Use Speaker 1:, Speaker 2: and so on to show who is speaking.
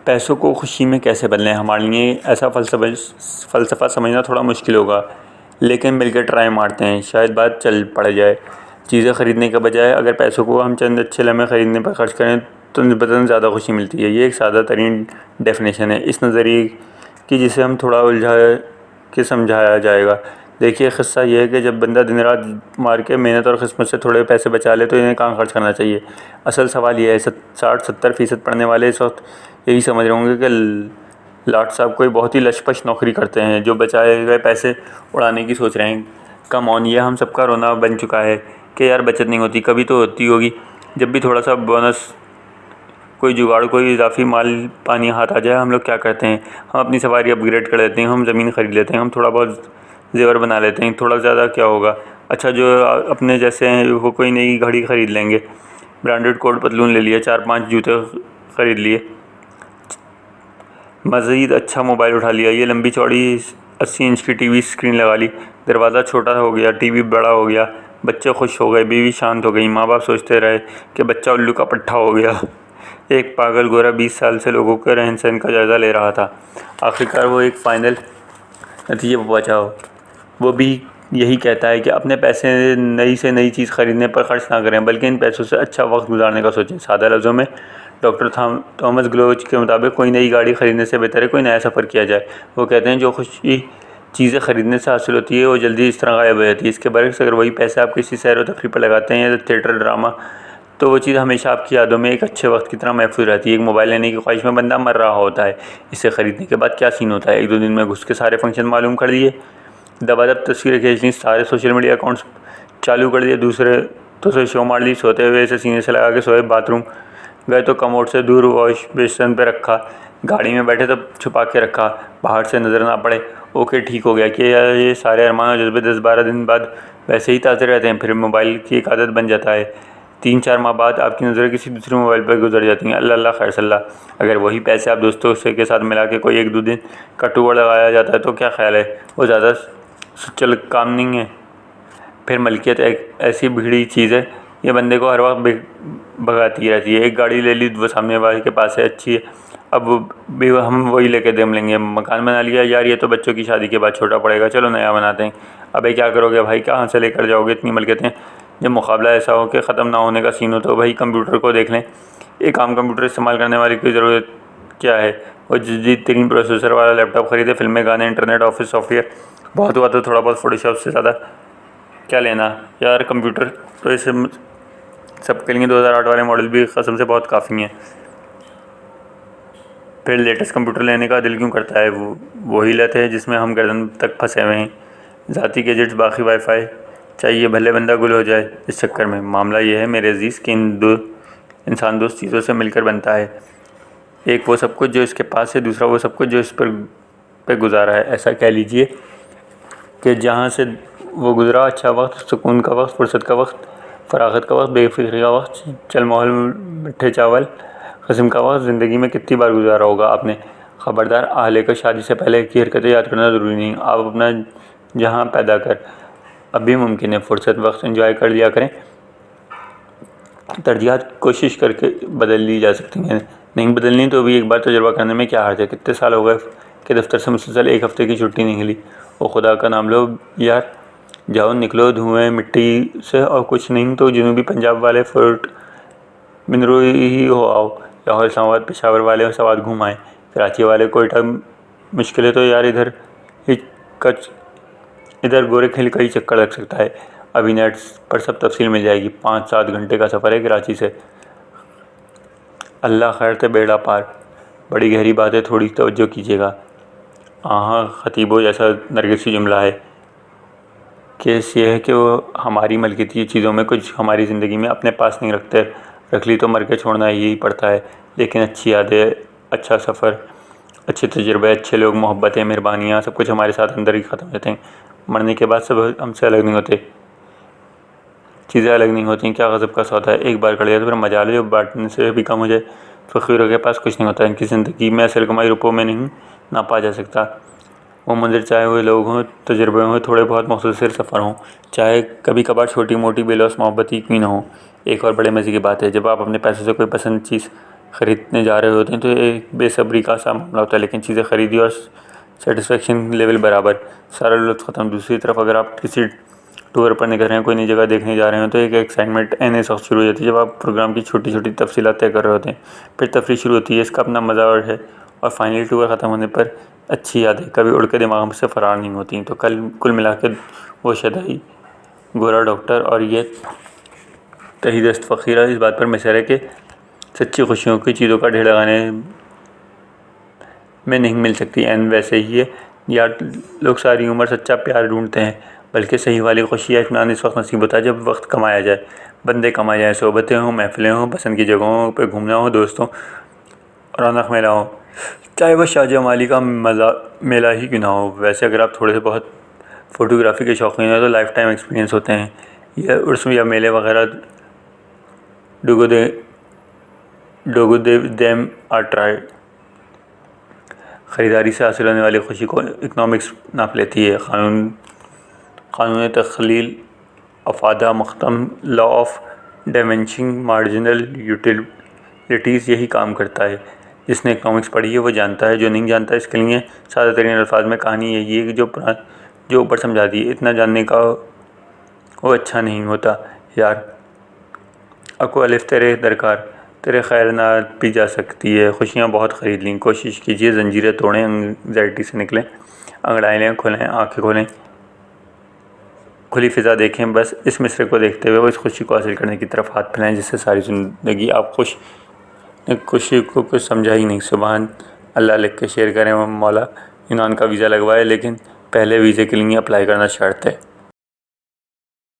Speaker 1: پیسوں کو خوشی میں کیسے بدلیں؟ ہمارے لیے ایسا فلسفہ سمجھنا تھوڑا مشکل ہوگا، لیکن مل کے ٹرائی مارتے ہیں، شاید بات چل پڑ جائے۔ چیزیں خریدنے کے بجائے اگر پیسوں کو ہم چند اچھے لمحے خریدنے پر خرچ کریں تو نسبتاً زیادہ خوشی ملتی ہے۔ یہ ایک سادہ ترین ڈیفینیشن ہے اس نظریے کی جسے ہم تھوڑا الجھا کے سمجھایا جائے گا۔ دیکھیے، قصہ یہ ہے کہ جب بندہ دن رات مار کے محنت اور قسمت سے تھوڑے پیسے بچا لے تو انہیں کہاں خرچ کرنا چاہیے؟ اصل سوال یہ ہے۔ 60-70% پڑھنے والے اس وقت یہی سمجھ رہے ہوں گے کہ لاٹ صاحب کوئی بہت ہی لش پش نوکری کرتے ہیں جو بچائے گئے پیسے اڑانے کی سوچ رہے ہیں۔ کم آن، یہ ہم سب کا رونا بن چکا ہے کہ یار بچت نہیں ہوتی، کبھی تو ہوتی ہوگی۔ جب بھی تھوڑا سا بونس، کوئی جگاڑ، کوئی اضافی مال پانی ہاتھ آ جائے، ہم لوگ کیا کرتے ہیں؟ ہم اپنی سواری اپ گریڈ کر لیتے ہیں، ہم زمین خرید لیتے ہیں، ہم تھوڑا بہت زیور بنا لیتے ہیں۔ تھوڑا زیادہ کیا ہوگا؟ اچھا، جو اپنے جیسے ہیں وہ کوئی نئی گھڑی خرید لیں گے، برانڈڈ کوٹ پتلون لے لیے، 4-5 جوتے خرید لیے، مزید اچھا موبائل اٹھا لیا، یہ لمبی چوڑی 80 انچ کی ٹی وی اسکرین لگا لی، دروازہ چھوٹا ہو گیا، ٹی وی بڑا ہو گیا، بچے خوش ہو گئے، بیوی شانت ہو گئی، ماں باپ سوچتے رہے کہ بچہ الو کا پٹھا ہو گیا۔ ایک پاگل گورا 20 سال سے لوگوں کے رہن سہن کا جائزہ لے رہا تھا، آخرکار وہ ایک فائنل نتیجے پر پہنچا۔ وہ بھی یہی کہتا ہے کہ اپنے پیسے نئی سے نئی چیز خریدنے پر خرچ نہ کریں، بلکہ ان پیسوں سے اچھا وقت گزارنے کا سوچیں۔ سادہ لفظوں میں ڈاکٹر تھامس گلوچ کے مطابق کوئی نئی گاڑی خریدنے سے بہتر ہے کوئی نیا سفر کیا جائے۔ وہ کہتے ہیں جو خوشی چیزیں خریدنے سے حاصل ہوتی ہے وہ جلدی اس طرح غائب ہو جاتی ہے۔ اس کے برعکس اگر وہی پیسے آپ کسی سیر و تفریح پر لگاتے ہیں یا تھیٹر ڈرامہ، تو وہ چیز ہمیشہ آپ کی یادوں میں ایک اچھے وقت کی طرح محفوظ رہتی ہے۔ ایک موبائل لینے کی خواہش میں بندہ مر رہا ہوتا ہے، اسے خریدنے کے بعد کیا سین ہوتا ہے؟ 1-2 دن میں گھس کے سارے فنکشن معلوم کر لیے، دبادب تصویریں کھینچ لیں، سارے سوشل میڈیا اکاؤنٹس چالو کر دیے، دوسرے تو سے شو مار لی، سوتے ہوئے اسے سینے سے لگا کے سوئے، باتھ روم گئے تو کموڈ سے دور واش بیسن پہ رکھا، گاڑی میں بیٹھے تو چھپا کے رکھا، باہر سے نظر نہ پڑے۔ اوکے، ٹھیک ہو گیا کہ یہ سارے ارمان اور جذبے 10-12 دن بعد ویسے ہی تازے رہتے ہیں، پھر موبائل کی ایک عادت بن جاتا ہے۔ 3-4 ماہ بعد آپ کی نظریں کسی دوسرے موبائل پر گزر جاتی ہیں۔ اللہ اللہ خیر صلاح۔ اگر وہی پیسے آپ دوستوں کے ساتھ ملا کے کوئی 1-2 دن کا ٹور لگایا جاتا ہے تو کیا خیال ہے؟ وہ زیادہ سچل کام نہیں ہے؟ پھر ملکیت ایک ایسی بھیڑی چیز ہے، یہ بندے کو ہر وقت بھگاتی رہتی ہے۔ ایک گاڑی لے لی، وہ سامنے والے کے پاس ہے، اچھی ہے، اب بھی ہم وہی لے کے دم لیں گے۔ مکان بنا لیا، یار یہ تو بچوں کی شادی کے بعد چھوٹا پڑے گا، چلو نیا بناتے ہیں۔ ابے کیا کرو گے بھائی، کہاں سے لے کر جاؤ گے اتنی ملکیتیں؟ جب مقابلہ ایسا ہو کہ ختم نہ ہونے کا سین ہو تو بھائی کمپیوٹر کو دیکھ لیں۔ ایک عام کمپیوٹر استعمال کرنے والے کی ضرورت کیا ہے؟ وہ جدید ترین پروسیسر والا لیپ ٹاپ خریدے، فلمیں، گانے، انٹرنیٹ، آفس سافٹ ویئر، بہت ہوا تو تھوڑا بہت فوٹو شاپ، سے زیادہ کیا لینا یار؟ کمپیوٹر تو اس سب کے لیے 2008 والے ماڈل بھی قسم سے بہت کافی ہیں۔ پھر لیٹسٹ کمپیوٹر لینے کا دل کیوں کرتا ہے؟ وہی لت ہے جس میں ہم گردن تک پھنسے ہوئے ہیں۔ ذاتی گیجٹس، باقی وائی فائی چاہیے، بھلے بندہ گل ہو جائے اس چکر میں۔ معاملہ یہ ہے میرے عزیز کہ انسان دوست چیزوں سے مل کر بنتا ہے۔ ایک وہ سب کچھ جو اس کے پاس ہے، دوسرا وہ سب کچھ جو اس پہ گزارا ہے۔ ایسا کہہ لیجئے کہ جہاں سے وہ گزرا، اچھا وقت، سکون کا وقت، فرصت کا وقت، فراغت کا وقت، بے فکری کا وقت، چل محل مٹھے چاول قسم کا وقت، زندگی میں کتنی بار گزارا ہوگا آپ نے؟ خبردار، اہلِ کو شادی سے پہلے کی حرکتیں یاد کرنا ضروری نہیں۔ آپ اپنا جہاں پیدا کر اب بھی ممکن ہے، فرصت وقت انجوائے کر لیا کریں۔ ترجیحات کوشش کر کے بدل لی جا سکتی ہیں، نہیں بدلنی تو بھی ایک بار تجربہ کرنے میں کیا حرج ہے؟ کتنے سال ہو گئے کہ دفتر سے مسلسل 1 ہفتے کی چھٹی نہیں ملی؟ وہ خدا کا نام لو یار، جاؤ نکلو دھوئیں مٹی سے، اور کچھ نہیں تو جنوبی پنجاب والے فورٹ منروئی ہی ہو آؤ، لاہور، اسلام آباد، پشاور والے سوات گھوم آئیں، کراچی والے کوئٹہ مشکل ہے تو یار ادھر گورے کھل کا ہی چکر لگ سکتا ہے۔ ابھی نیٹ پر سب تفصیل مل جائے گی۔ 5-7 گھنٹے کا سفر ہے کراچی سے۔ اللہ خیر تے بیڑا پار۔ بڑی گہری بات ہے، تھوڑی توجہ کیجیے گا۔ آہاں خطیبوں جیسا نرگسی جملہ ہے۔ کیس یہ ہے کہ وہ ہماری ملکیتی چیزوں میں کچھ ہماری زندگی میں اپنے پاس نہیں رکھتے، رکھ لی تو مر کے چھوڑنا ہی پڑتا ہے۔ لیکن اچھی یادیں، اچھا سفر، اچھے تجربے، اچھے لوگ، محبتیں، مہربانیاں، سب کچھ ہمارے ساتھ اندر ہی ختم ہو جاتے ہیں۔ مرنے کے بعد سب ہم سے الگ نہیں ہوتے، چیزیں الگ نہیں ہوتی ہیں۔ کیا غضب کا سودا ہے، ایک بار کر لیا تو پھر مجال ہے جو بانٹنے سے بھی کم ہو جائے۔ فقیروں کے پاس کچھ نہیں ہوتا، ان کی زندگی میں اصل کمائی روپوں میں نہیں ناپا جا سکتا۔ وہ منظر چاہے ہوئے لوگ ہوں، تجربے ہوں، تھوڑے بہت مختصر سفر ہوں، چاہے کبھی کبھار چھوٹی موٹی بے لوث محبت ہی کیوں نہ ہو۔ ایک اور بڑے مزے کی بات ہے، جب آپ اپنے پیسوں سے کوئی پسند چیز خریدنے جا رہے ہوتے ہیں تو ایک بے صبری کا سا معاملہ ہوتا ہے، لیکن چیزیں خریدی اور سیٹسفیکشن لیول برابر، سارا لطف ختم۔ دوسری طرف اگر آپ کسی ٹور پر نکل رہے ہیں، کوئی نئی جگہ دیکھنے جا رہے ہیں، تو ایک ایکسائٹمنٹ اس وقت شروع ہو جاتی ہے جب آپ پروگرام کی چھوٹی چھوٹی تفصیلات طے کر رہے ہوتے ہیں، پھر تفریح شروع ہوتی ہے، اس کا اپنا مزہ اور ہے، اور فائنلی ٹور ختم ہونے پر اچھی یادیں کبھی اڑ کے دماغ سے فرار نہیں ہوتی۔ تو کل ملا کے وہ شدائی گورا ڈاکٹر اور یہ تہی دست فقیرہ اس بات پر مشر ہے کہ سچی خوشیوں کی چیزوں کا ڈھیر لگانے میں نہیں مل سکتی۔ ویسے ہی ہے، یا لوگ ساری عمر سچا پیار ڈھونڈتے ہیں، بلکہ صحیح والی خوشی یا اطمینان اس وقت نصیب ہوتا ہے جب وقت کمایا جائے، بندے کمائے جائیں، صحبتیں ہوں، محفلیں ہوں، پسند کی جگہوں پہ گھومنا ہو، دوستوں رونق میلہ ہو، چاہے وہ شاہ جمالی کا میلہ ہی کیوں نہ ہو۔ ویسے اگر آپ تھوڑے سے بہت فوٹوگرافی کے شوقین ہیں تو لائف ٹائم ایکسپیرینس ہوتے ہیں یہ عرس یا میلے وغیرہ۔ ڈوگو دیم آر ٹرائی۔ خریداری سے حاصل ہونے والی خوشی کو اکنامکس ناپ لیتی ہے۔ قانون تخلیل افادہ مختم law of diminishing marginal utilities یہی کام کرتا ہے۔ جس نے اکنامکس پڑھی ہے وہ جانتا ہے، جو نہیں جانتا اس کے لیے سادہ ترین الفاظ میں کہانی یہی ہے کہ جو اوپر سمجھا دی، اتنا جاننے کا وہ اچھا نہیں ہوتا یار۔ اکو الف تیرے درکار، تیرے خیر نہ پی جا سکتی ہے، خوشیاں بہت خرید لیں، کوشش کیجئے زنجیریں توڑیں، انگزائٹی سے نکلیں، انگڑائیں لیں، کھولیں آنکھیں، کھولیں کھلی فضا دیکھیں، بس اس مصرے کو دیکھتے ہوئے وہ اس خوشی کو حاصل کرنے کی طرف ہاتھ پھیلائیں جس سے ساری زندگی آپ خوشی کو کچھ سمجھا ہی نہیں۔ سبحان اللہ لکھ کے شیئر کریں، مولا یونان کا ویزا لگوائے، لیکن پہلے ویزے کے لیے اپلائی کرنا شرط ہے۔